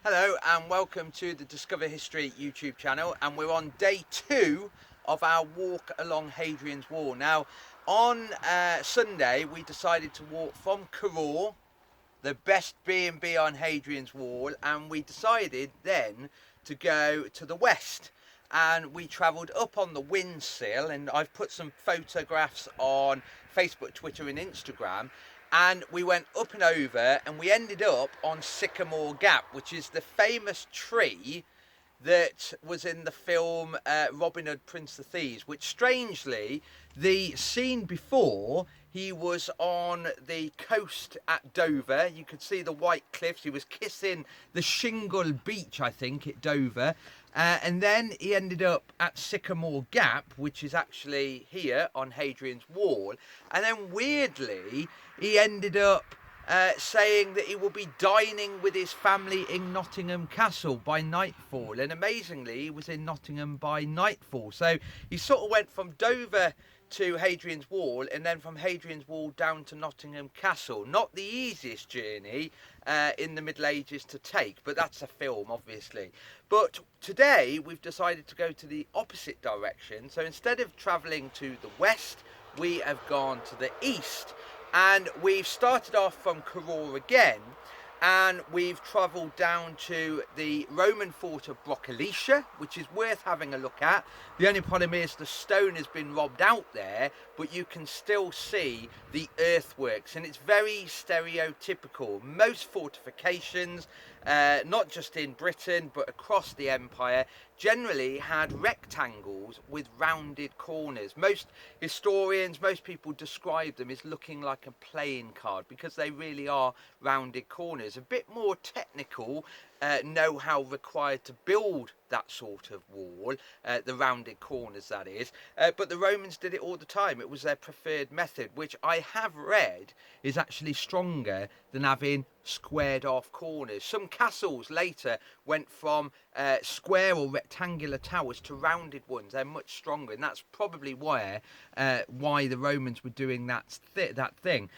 Hello and welcome to the Discover History YouTube channel, and we're on day 2 of our walk along Hadrian's Wall. Now on Sunday we decided to walk from Carraw, the best B&B on Hadrian's Wall, and we decided then to go to the west, and we travelled up on the windsill, and I've put some photographs on Facebook, Twitter and Instagram, and we went up and over and we ended up on Sycamore Gap, which is the famous tree that was in the film Robin Hood, Prince of Thieves, which strangely, the scene before, he was on the coast at Dover. You could see the white cliffs. He was kissing the shingle beach, I think, at Dover. And then he ended up at Sycamore Gap, which is actually here on Hadrian's Wall. And then weirdly, he ended up saying that he will be dining with his family in Nottingham Castle by nightfall, and amazingly he was in Nottingham by nightfall. So he sort of went from Dover to Hadrian's Wall, and then from Hadrian's Wall down to Nottingham Castle. Not the easiest journey in the Middle Ages to take, but that's a film obviously. But today we've decided to go to the opposite direction, so instead of travelling to the west, we have gone to the east. And we've started off from Carraw again, and we've travelled down to the Roman fort of Broccolicia, which is worth having a look at. The only problem is the stone has been robbed out there, but you can still see the earthworks, and it's very stereotypical. Most fortifications, not just in Britain but across the empire, generally had rectangles with rounded corners. Most historians, most people describe them as looking like a playing card because they really are rounded corners. A bit more technical know-how required to build that sort of wall, the rounded corners that is, but the Romans did it all the time. It was their preferred method, which I have read is actually stronger than having squared off corners. Some castles later went from square or rectangular towers to rounded ones. They're much stronger, and that's probably why the Romans were doing that thing.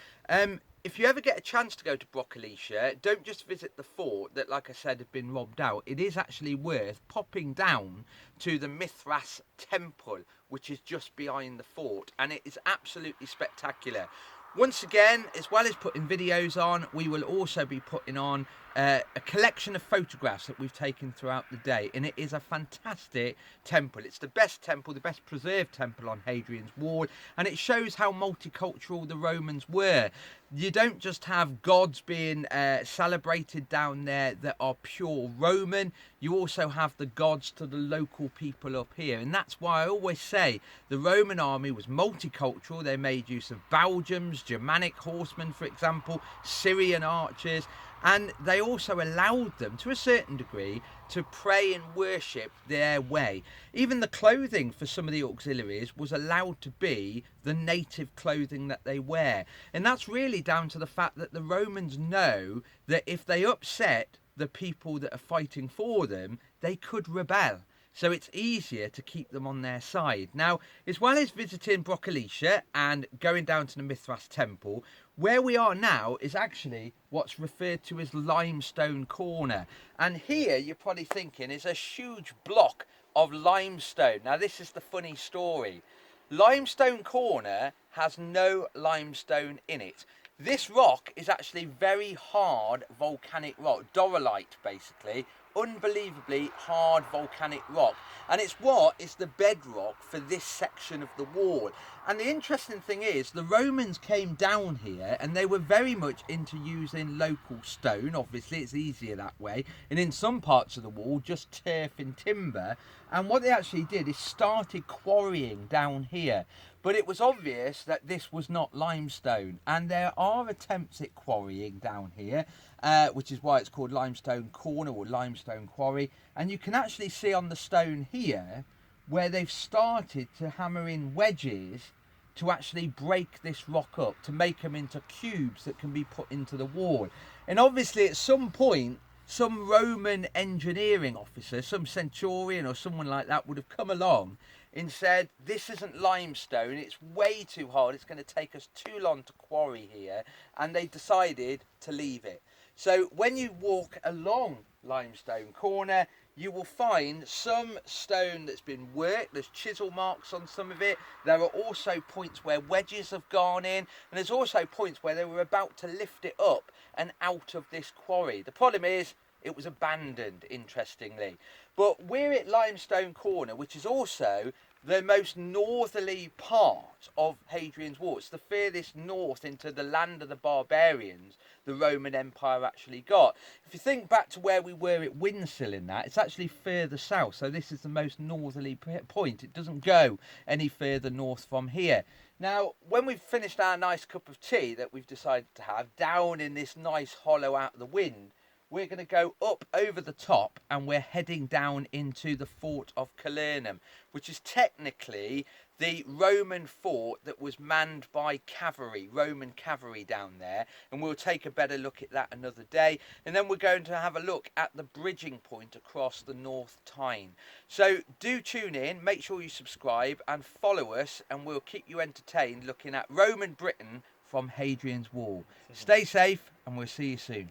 If you ever get a chance to go to Broccolicia, don't just visit the fort that, like I said, had been robbed out. It is actually worth popping down to the Mithras Temple, which is just behind the fort, and it is absolutely spectacular. Once again, as well as putting videos on, we will also be putting on a collection of photographs that we've taken throughout the day, and it is a fantastic temple. It's the best temple, the best preserved temple on Hadrian's Wall, and it shows how multicultural the Romans were. You don't just have gods being celebrated down there that are pure Roman, you also have the gods to the local people up here, and that's why I always say the Roman army was multicultural. They made use of Belgians, Germanic horsemen, for example, Syrian archers, and they also allowed them, to a certain degree, to pray and worship their way. Even the clothing for some of the auxiliaries was allowed to be the native clothing that they wear. And that's really down to the fact that the Romans know that if they upset the people that are fighting for them, they could rebel. So it's easier to keep them on their side. Now, as well as visiting Broccolicia and going down to the Mithras Temple, where we are now is actually what's referred to as Limestone Corner. And here, you're probably thinking, is a huge block of limestone. Now, this is the funny story. Limestone Corner has no limestone in it. This rock is actually very hard volcanic rock, dorolite basically, unbelievably hard volcanic rock, and it's what is the bedrock for this section of the wall. And the interesting thing is the Romans came down here and they were very much into using local stone. Obviously it's easier that way, and in some parts of the wall just turf and timber. And what they actually did is started quarrying down here, but it was obvious that this was not limestone, and there are attempts at quarrying down here, which is why it's called Limestone Corner or Limestone Quarry. And you can actually see on the stone here where they've started to hammer in wedges to actually break this rock up, to make them into cubes that can be put into the wall. And obviously at some point, some Roman engineering officer, some centurion or someone like that would have come along and said, this isn't limestone, it's way too hard, it's going to take us too long to quarry here, and they decided to leave it. So when you walk along limestone corner, you will find some stone that's been worked. There's chisel marks on some of it. There are also points where wedges have gone in, and there's also points where they were about to lift it up and out of this quarry. The problem is it was abandoned, interestingly. But we're at Limestone Corner, which is also the most northerly part of Hadrian's Wall. It's the furthest north into the land of the barbarians the Roman Empire actually got. If you think back to where we were at Windsor in that, it's actually further south. So this is the most northerly point. It doesn't go any further north from here. Now, when we've finished our nice cup of tea that we've decided to have down in this nice hollow out of the wind, we're going to go up over the top and we're heading down into the fort of Calernum, which is technically the Roman fort that was manned by cavalry, Roman cavalry down there, and we'll take a better look at that another day. And then we're going to have a look at the bridging point across the North Tyne. So do tune in, make sure you subscribe and follow us, and we'll keep you entertained looking at Roman Britain from Hadrian's Wall. Stay safe and we'll see you soon.